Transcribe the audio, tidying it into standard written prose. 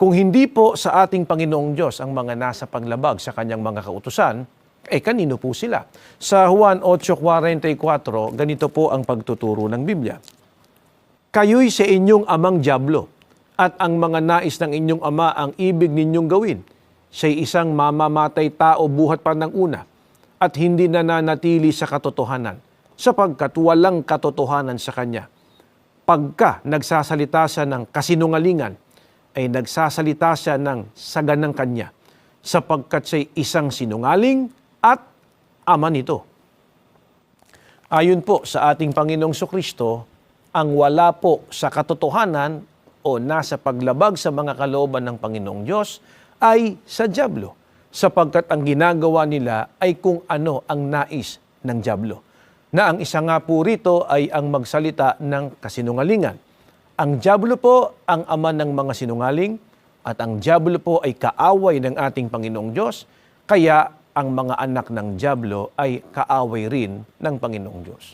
Kung hindi po sa ating Panginoong Diyos ang mga nasa paglabag sa kanyang mga kautusan, kanino po sila? Sa Juan 8:44, ganito po ang pagtuturo ng Biblia. Kayo'y sa inyong amang dyablo, at ang mga nais ng inyong ama ang ibig ninyong gawin. Siya'y isang mamamatay tao buhat pa ng una, at hindi nananatili sa katotohanan, sapagkat walang katotohanan sa kanya. Pagka nagsasalita siya ng kasinungalingan, ay nagsasalita siya ng saganang kanya, sapagkat siya'y isang sinungaling at ama nito. Ayon po sa ating Panginoong Kristo, ang wala po sa katotohanan o nasa paglabag sa mga kalooban ng Panginoong Diyos ay sa dyablo, sapagkat ang ginagawa nila ay kung ano ang nais ng dyablo. Na ang isa nga po rito ay ang magsalita ng kasinungalingan. Ang dyablo po ang ama ng mga sinungaling, at ang dyablo po ay kaaway ng ating Panginoong Diyos, kaya ang mga anak ng dyablo ay kaaway rin ng Panginoong Diyos.